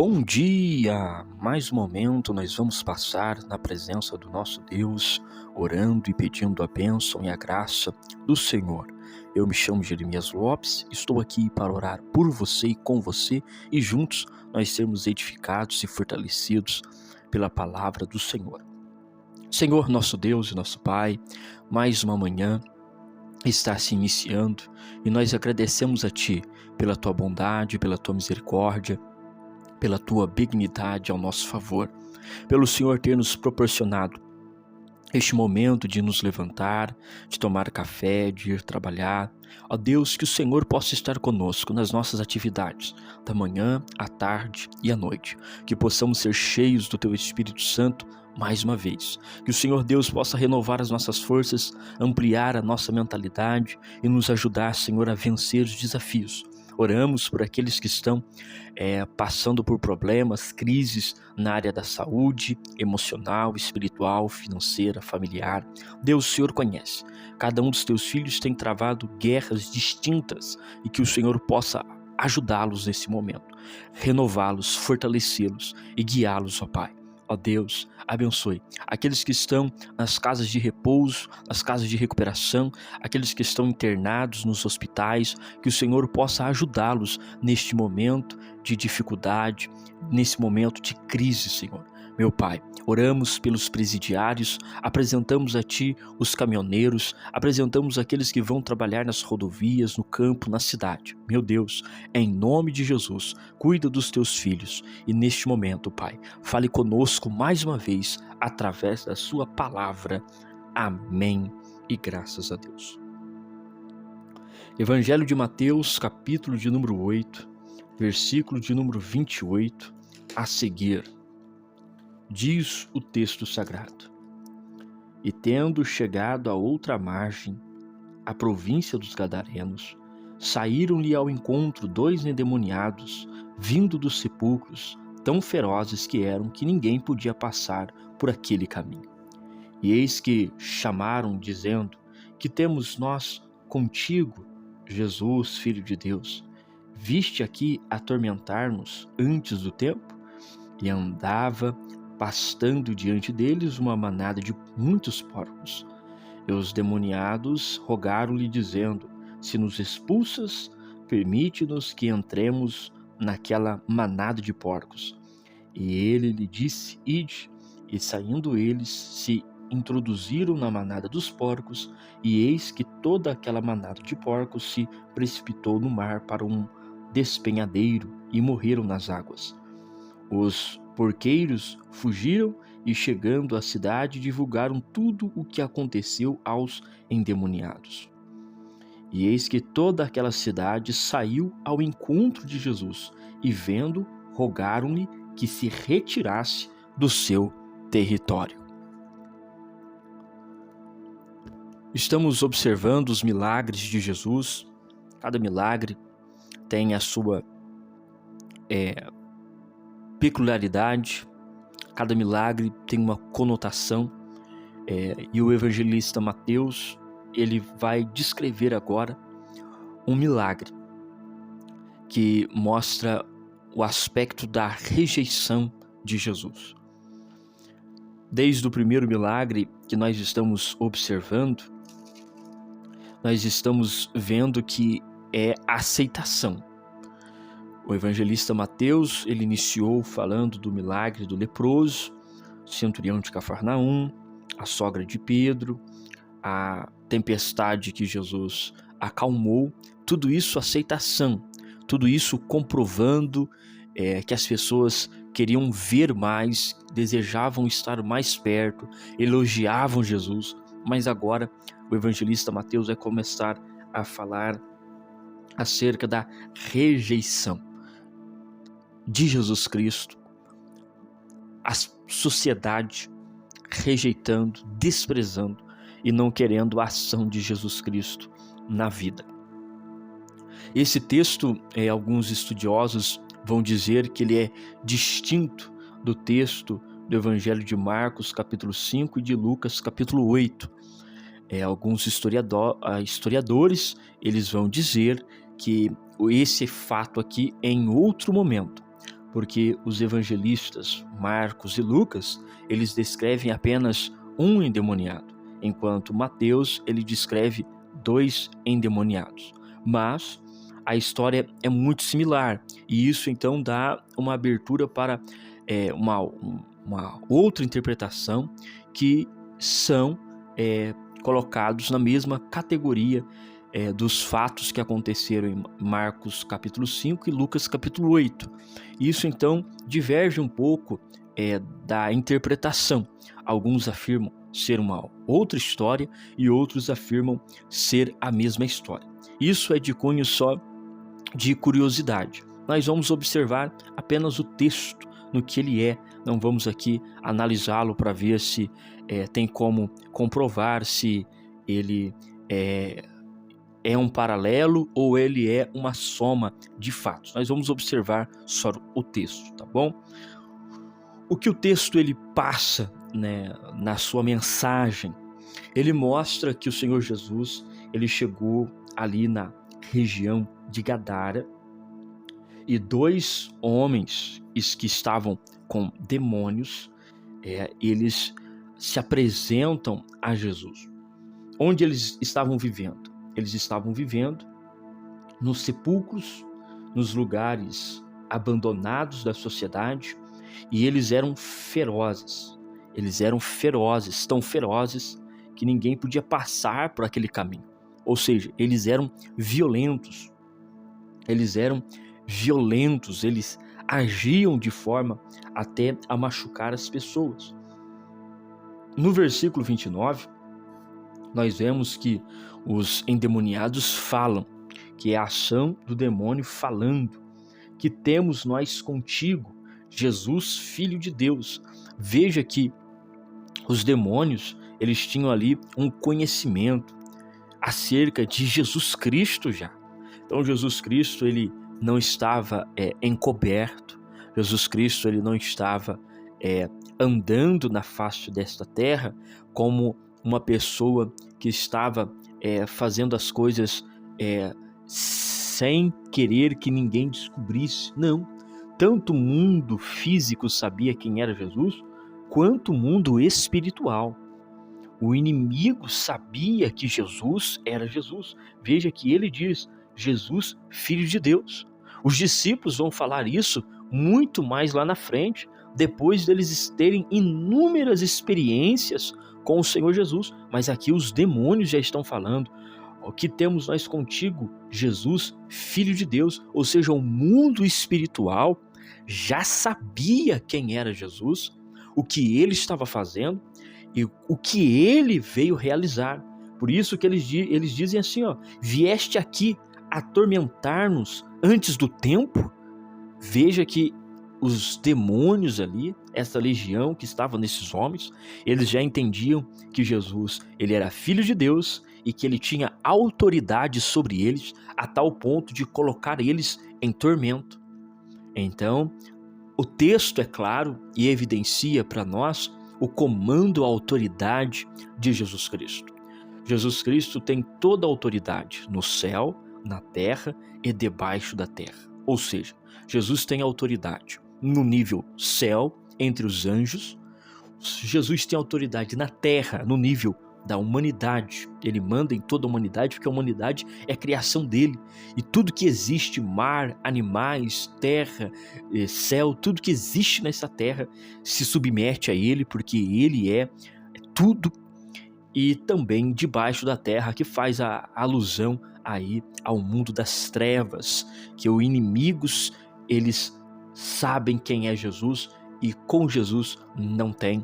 Bom dia! Mais um momento nós vamos passar na presença do nosso Deus, orando e pedindo a bênção e a graça do Senhor. Eu me chamo Jeremias Lopes, estou aqui para orar por você e com você e juntos nós sermos edificados e fortalecidos pela palavra do Senhor. Senhor, nosso Deus e nosso Pai, mais uma manhã está se iniciando e nós agradecemos a Ti pela Tua bondade, pela Tua misericórdia, pela Tua benignidade ao nosso favor, pelo Senhor ter nos proporcionado este momento de nos levantar, de tomar café, de ir trabalhar. Ó Deus, que o Senhor possa estar conosco nas nossas atividades, da manhã, à tarde e à noite. Que possamos ser cheios do Teu Espírito Santo mais uma vez. Que o Senhor Deus possa renovar as nossas forças, ampliar a nossa mentalidade e nos ajudar, Senhor, a vencer os desafios. Oramos por aqueles que estão passando por problemas, crises na área da saúde, emocional, espiritual, financeira, familiar. Deus, o Senhor conhece. Cada um dos teus filhos tem travado guerras distintas e que o Senhor possa ajudá-los nesse momento, renová-los, fortalecê-los e guiá-los, ó Pai. Ó Deus, abençoe aqueles que estão nas casas de repouso, nas casas de recuperação, aqueles que estão internados nos hospitais, que o Senhor possa ajudá-los neste momento de dificuldade, nesse momento de crise, Senhor. Meu Pai, oramos pelos presidiários, apresentamos a Ti os caminhoneiros, apresentamos aqueles que vão trabalhar nas rodovias, no campo, na cidade. Meu Deus, em nome de Jesus, cuida dos Teus filhos e neste momento, Pai, fale conosco mais uma vez através da Sua palavra. Amém e graças a Deus. Evangelho de Mateus, capítulo de número 8, versículo de número 28 a seguir. Diz o texto sagrado: E tendo chegado à outra margem, a província dos Gadarenos, saíram-lhe ao encontro 2 endemoniados, vindo dos sepulcros, tão ferozes que eram que ninguém podia passar por aquele caminho. E eis que chamaram, dizendo: Que temos nós contigo, Jesus, Filho de Deus? Viste aqui atormentar-nos antes do tempo? E andava pastando diante deles uma manada de muitos porcos. E os demoniados rogaram-lhe, dizendo: Se nos expulsas, permite-nos que entremos naquela manada de porcos. E ele lhe disse: Ide. E saindo eles, se introduziram na manada dos porcos, e eis que toda aquela manada de porcos se precipitou no mar para um despenhadeiro e morreram nas águas. Os porqueiros fugiram e, chegando à cidade, divulgaram tudo o que aconteceu aos endemoniados. E eis que toda aquela cidade saiu ao encontro de Jesus e, vendo, rogaram-lhe que se retirasse do seu território. Estamos observando os milagres de Jesus. Cada milagre tem a sua peculiaridade, cada milagre tem uma conotação, e o evangelista Mateus, ele vai descrever agora um milagre que mostra o aspecto da rejeição de Jesus. Desde o primeiro milagre que nós estamos observando, nós estamos vendo que é a aceitação. O evangelista Mateus, ele iniciou falando do milagre do leproso, centurião de Cafarnaum, a sogra de Pedro, a tempestade que Jesus acalmou, tudo isso aceitação, tudo isso comprovando que as pessoas queriam ver mais, desejavam estar mais perto, elogiavam Jesus, mas agora o evangelista Mateus vai começar a falar acerca da rejeição de Jesus Cristo, a sociedade rejeitando, desprezando e não querendo a ação de Jesus Cristo na vida. Esse texto, alguns estudiosos vão dizer que ele é distinto do texto do Evangelho de Marcos, capítulo 5, e de Lucas, capítulo 8. Alguns historiadores, eles vão dizer que esse fato aqui é em outro momento, porque os evangelistas Marcos e Lucas, eles descrevem apenas um endemoniado, enquanto Mateus, ele descreve 2 endemoniados. Mas a história é muito similar, e isso então dá uma abertura para uma outra interpretação, que são colocados na mesma categoria dos fatos que aconteceram em Marcos capítulo 5 e Lucas capítulo 8. Isso então diverge um pouco da interpretação. Alguns afirmam ser uma outra história e outros afirmam ser a mesma história. Isso é de cunho só de curiosidade. Nós vamos observar apenas o texto no que ele é. Não vamos aqui analisá-lo para ver se tem como comprovar se ele é um paralelo ou ele é uma soma de fatos. Nós vamos observar só o texto, tá bom? O que o texto ele passa, né, na sua mensagem, ele mostra que o Senhor Jesus, ele chegou ali na região de Gadara, e 2 homens que estavam com demônios, eles se apresentam a Jesus. Onde eles estavam vivendo? Eles estavam vivendo nos sepulcros, nos lugares abandonados da sociedade, e eles eram ferozes. Eles eram ferozes, tão ferozes que ninguém podia passar por aquele caminho. Ou seja, eles eram violentos. Eles agiam de forma até a machucar as pessoas. No versículo 29, nós vemos que os endemoniados falam, que é a ação do demônio falando, que temos nós contigo, Jesus, Filho de Deus. Veja que os demônios, eles tinham ali um conhecimento acerca de Jesus Cristo já. Então Jesus Cristo, ele não estava encoberto. Jesus Cristo, ele não estava andando na face desta terra como uma pessoa que estava fazendo as coisas sem querer que ninguém descobrisse. Não. Tanto o mundo físico sabia quem era Jesus, quanto o mundo espiritual. O inimigo sabia que Jesus era Jesus. Veja que ele diz, Jesus, Filho de Deus. Os discípulos vão falar isso muito mais lá na frente, depois deles terem inúmeras experiências com o Senhor Jesus. Mas aqui os demônios já estão falando, o que temos nós contigo, Jesus, Filho de Deus. Ou seja, o mundo espiritual já sabia quem era Jesus, o que ele estava fazendo e o que ele veio realizar. Por isso que eles dizem assim, vieste aqui atormentar-nos antes do tempo. Veja que os demônios ali, essa legião que estava nesses homens, eles já entendiam que Jesus, ele era Filho de Deus e que ele tinha autoridade sobre eles a tal ponto de colocar eles em tormento. Então, o texto é claro e evidencia para nós o comando, a autoridade de Jesus Cristo. Jesus Cristo tem toda a autoridade no céu, na terra e debaixo da terra. Ou seja, Jesus tem autoridade no nível céu, entre os anjos. Jesus tem autoridade na terra, no nível da humanidade. Ele manda em toda a humanidade, porque a humanidade é a criação dele. E tudo que existe, mar, animais, terra, céu, tudo que existe nessa terra se submete a ele, porque ele é tudo. E também debaixo da terra, que faz a alusão aí ao mundo das trevas, que os inimigos, eles sabem quem é Jesus, e com Jesus não tem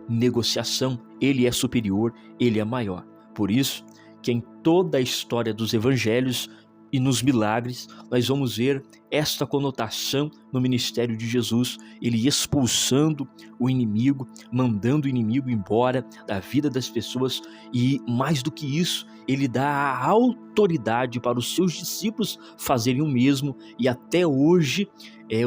negociação. Ele é superior, ele é maior. Por isso que em toda a história dos evangelhos e nos milagres, nós vamos ver esta conotação no ministério de Jesus, ele expulsando o inimigo, mandando o inimigo embora da vida das pessoas, e mais do que isso, ele dá a autoridade para os seus discípulos fazerem o mesmo. E até hoje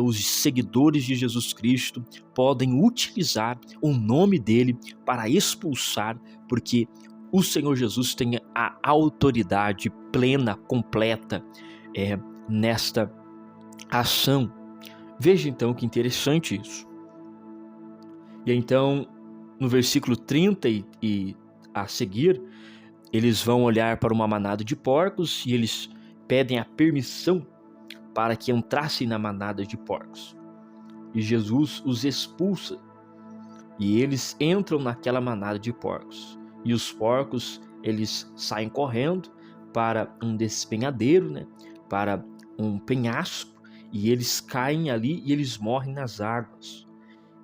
os seguidores de Jesus Cristo podem utilizar o nome dele para expulsar, porque o Senhor Jesus tem a autoridade plena, completa nesta ação Veja então que interessante isso. E então, no versículo 30 e a seguir, eles vão olhar para uma manada de porcos e eles pedem a permissão para que entrassem na manada de porcos. E Jesus os expulsa e eles entram naquela manada de porcos. E os porcos, eles saem correndo para um despenhadeiro, para um penhasco, e eles caem ali e eles morrem nas águas.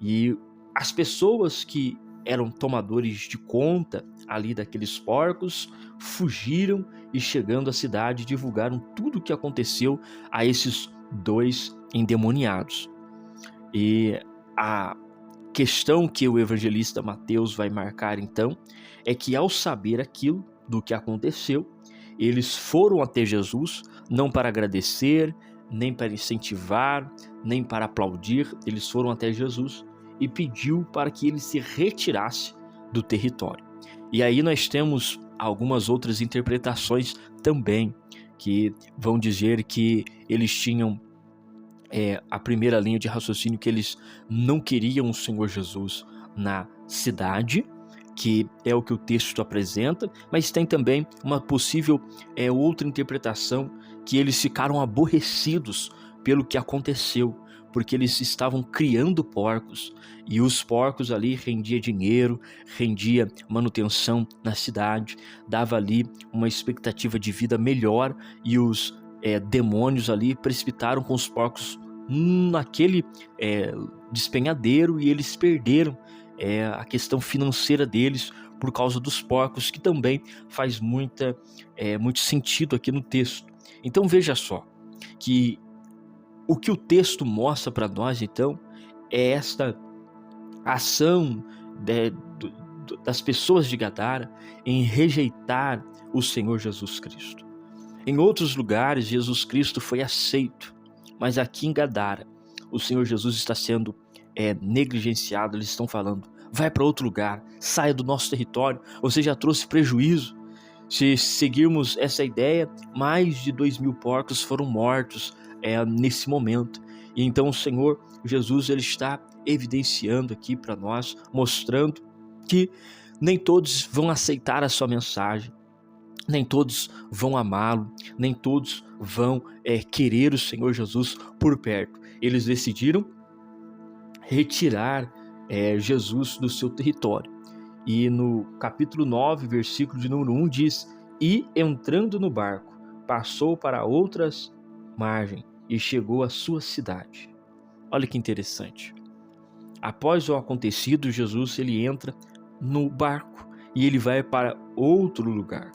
E as pessoas que eram tomadores de conta ali daqueles porcos fugiram e, chegando à cidade, divulgaram tudo o que aconteceu a esses dois endemoniados. E a questão que o evangelista Mateus vai marcar então é que, ao saber aquilo do que aconteceu, eles foram até Jesus, não para agradecer, nem para incentivar, nem para aplaudir. Eles foram até Jesus e pediu para que ele se retirasse do território. E aí nós temos algumas outras interpretações também, que vão dizer que eles tinham a primeira linha de raciocínio, que eles não queriam o Senhor Jesus na cidade, que é o que o texto apresenta, mas tem também uma possível outra interpretação, que eles ficaram aborrecidos pelo que aconteceu, porque eles estavam criando porcos, e os porcos ali rendia dinheiro, rendia manutenção na cidade, dava ali uma expectativa de vida melhor, e os demônios ali precipitaram com os porcos naquele despenhadeiro, e eles perderam a questão financeira deles por causa dos porcos, que também faz muito sentido aqui no texto. Então veja só, que o que o texto mostra para nós então é esta ação das pessoas de Gadara em rejeitar o Senhor Jesus Cristo. Em outros lugares Jesus Cristo foi aceito, mas aqui em Gadara o Senhor Jesus está sendo negligenciado. Eles estão falando: vai para outro lugar, saia do nosso território, você já trouxe prejuízo. Se seguirmos essa ideia, mais de 2.000 porcos foram mortos nesse momento. E então o Senhor Jesus, ele está evidenciando aqui para nós, mostrando que nem todos vão aceitar a sua mensagem, nem todos vão amá-lo, nem todos vão querer o Senhor Jesus por perto. Eles decidiram retirar Jesus do seu território. E no capítulo 9, versículo de número 1 diz: e entrando no barco, passou para outras margens e chegou à sua cidade. Olha que interessante. Após o acontecido, Jesus ele entra no barco e ele vai para outro lugar.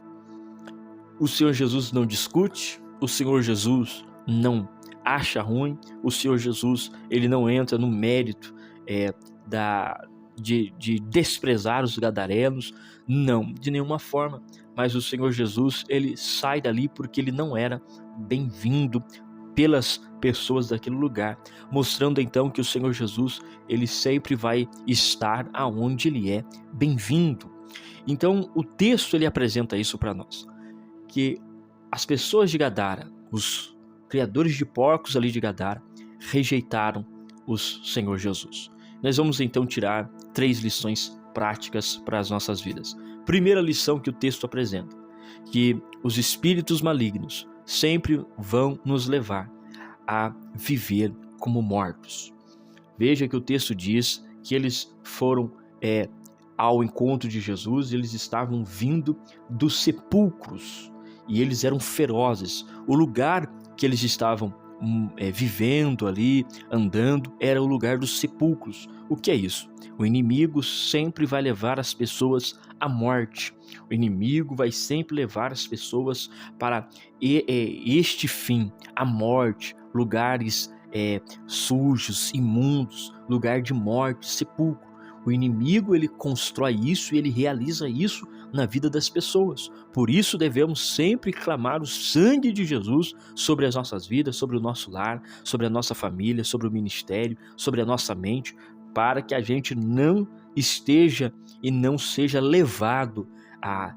O Senhor Jesus não discute, o Senhor Jesus não acha ruim, o Senhor Jesus ele não entra no mérito de desprezar os gadarenos, não, de nenhuma forma. Mas o Senhor Jesus ele sai dali porque ele não era bem-vindo pelas pessoas daquele lugar, mostrando então que o Senhor Jesus ele sempre vai estar aonde ele é bem-vindo. Então o texto ele apresenta isso para nós, que as pessoas de Gadara, os criadores de porcos ali de Gadara, rejeitaram o Senhor Jesus. Nós vamos então tirar 3 lições práticas para as nossas vidas. Primeira lição que o texto apresenta: que os espíritos malignos sempre vão nos levar a viver como mortos. Veja que o texto diz que eles foram ao encontro de Jesus, eles estavam vindo dos sepulcros e eles eram ferozes. O lugar que eles estavam vivendo ali, andando, era o lugar dos sepulcros. O que é isso? O inimigo sempre vai levar as pessoas à morte. O inimigo vai sempre levar as pessoas para este fim, a morte, lugares sujos, imundos, lugar de morte, sepulcro. O inimigo ele constrói isso e ele realiza isso na vida das pessoas. Por isso devemos sempre clamar o sangue de Jesus sobre as nossas vidas, sobre o nosso lar, sobre a nossa família, sobre o ministério, sobre a nossa mente, para que a gente não esteja e não seja levado a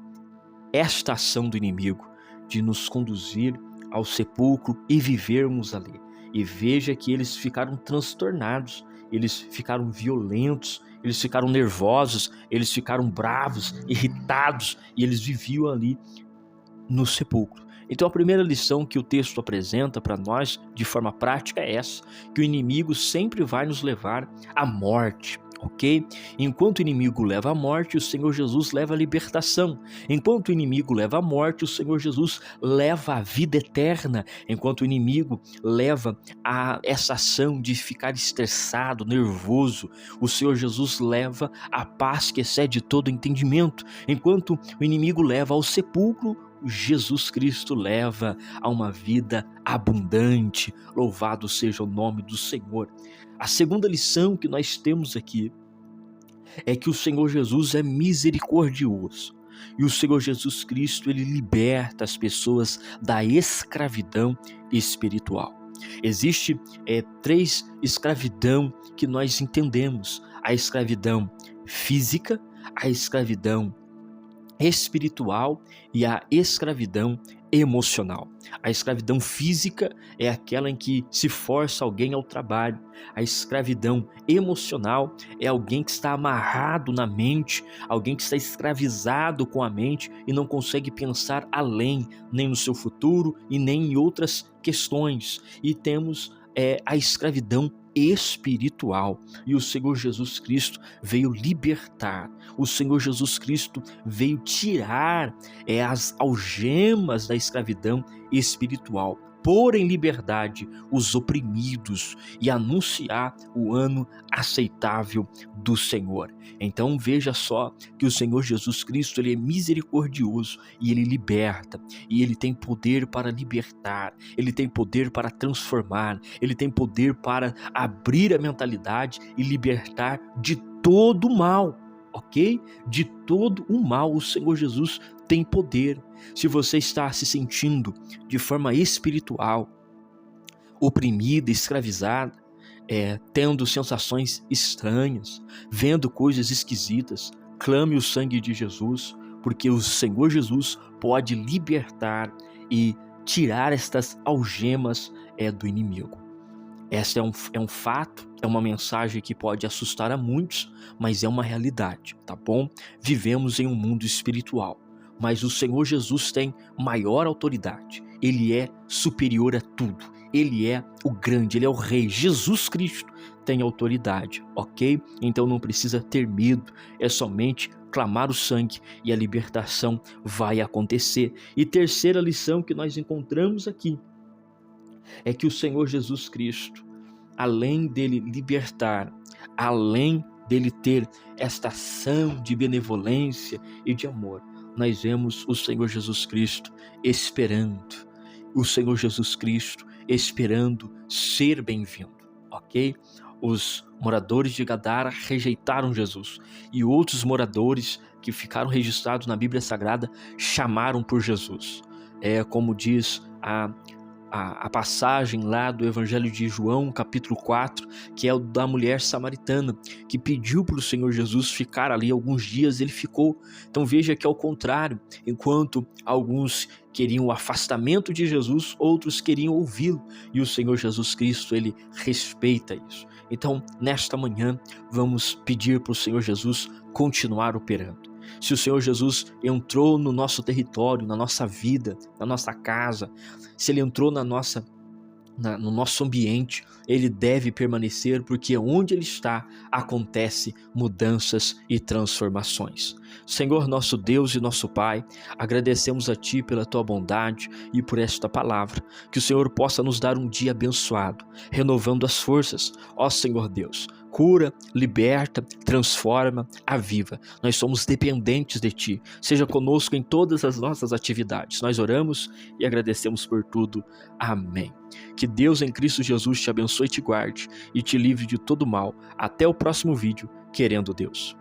esta ação do inimigo de nos conduzir ao sepulcro e vivermos ali. e veja que eles ficaram transtornados, eles ficaram violentos, eles ficaram nervosos, eles ficaram bravos, irritados, e eles viviam ali no sepulcro. Então a primeira lição que o texto apresenta para nós de forma prática é essa, que o inimigo sempre vai nos levar à morte, ok? Enquanto o inimigo leva à morte, o Senhor Jesus leva a libertação. Enquanto o inimigo leva à morte, o Senhor Jesus leva a vida eterna. Enquanto o inimigo leva a essa ação de ficar estressado, nervoso, o Senhor Jesus leva a paz que excede todo entendimento. Enquanto o inimigo leva ao sepulcro, Jesus Cristo leva a uma vida abundante. Louvado seja o nome do Senhor. A segunda lição que nós temos aqui é que o Senhor Jesus é misericordioso. E o Senhor Jesus Cristo, ele liberta as pessoas da escravidão espiritual. Existe três escravidão que nós entendemos: a escravidão física, a escravidão espiritual e a escravidão emocional. A escravidão física é aquela em que se força alguém ao trabalho. A escravidão emocional é alguém que está amarrado na mente, alguém que está escravizado com a mente e não consegue pensar além, nem no seu futuro e nem em outras questões. E temos a escravidão espiritual, e o Senhor Jesus Cristo veio libertar, o Senhor Jesus Cristo veio tirar as algemas da escravidão espiritual, pôr em liberdade os oprimidos e anunciar o ano aceitável do Senhor. Então veja só que o Senhor Jesus Cristo, ele é misericordioso e ele liberta, e ele tem poder para libertar, ele tem poder para transformar, ele tem poder para abrir a mentalidade e libertar de todo o mal, ok? De todo o mal o Senhor Jesus tem poder. Se você está se sentindo de forma espiritual oprimida, escravizada, tendo sensações estranhas, vendo coisas esquisitas, clame o sangue de Jesus, porque o Senhor Jesus pode libertar e tirar estas algemas do inimigo. Essa é um fato, é uma mensagem que pode assustar a muitos, mas é uma realidade, tá bom? Vivemos em um mundo espiritual, mas o Senhor Jesus tem maior autoridade, ele é superior a tudo, ele é o grande, ele é o rei. Jesus Cristo tem autoridade, ok? Então não precisa ter medo, é somente clamar o sangue e a libertação vai acontecer. E terceira lição que nós encontramos aqui é que o Senhor Jesus Cristo, além dele libertar, além dele ter esta ação de benevolência e de amor, nós vemos o Senhor Jesus Cristo esperando, o Senhor Jesus Cristo esperando ser bem-vindo, ok? Os moradores de Gadara rejeitaram Jesus e outros moradores que ficaram registrados na Bíblia Sagrada chamaram por Jesus. Como diz a passagem lá do Evangelho de João, capítulo 4, que é o da mulher samaritana, que pediu para o Senhor Jesus ficar ali alguns dias, ele ficou. Então veja que ao contrário, enquanto alguns queriam o afastamento de Jesus, outros queriam ouvi-lo, e o Senhor Jesus Cristo, ele respeita isso. Então, nesta manhã, vamos pedir para o Senhor Jesus continuar operando. Se o Senhor Jesus entrou no nosso território, na nossa vida, na nossa casa, se ele entrou no nosso ambiente, ele deve permanecer, porque onde ele está, acontece mudanças e transformações. Senhor, nosso Deus e nosso Pai, agradecemos a Ti pela Tua bondade e por esta palavra, que o Senhor possa nos dar um dia abençoado, renovando as forças. Ó Senhor Deus, cura, liberta, transforma, aviva. Nós somos dependentes de Ti. Seja conosco em todas as nossas atividades. Nós oramos e agradecemos por tudo. Amém. Que Deus em Cristo Jesus te abençoe e te guarde e te livre de todo mal. Até o próximo vídeo, querendo Deus.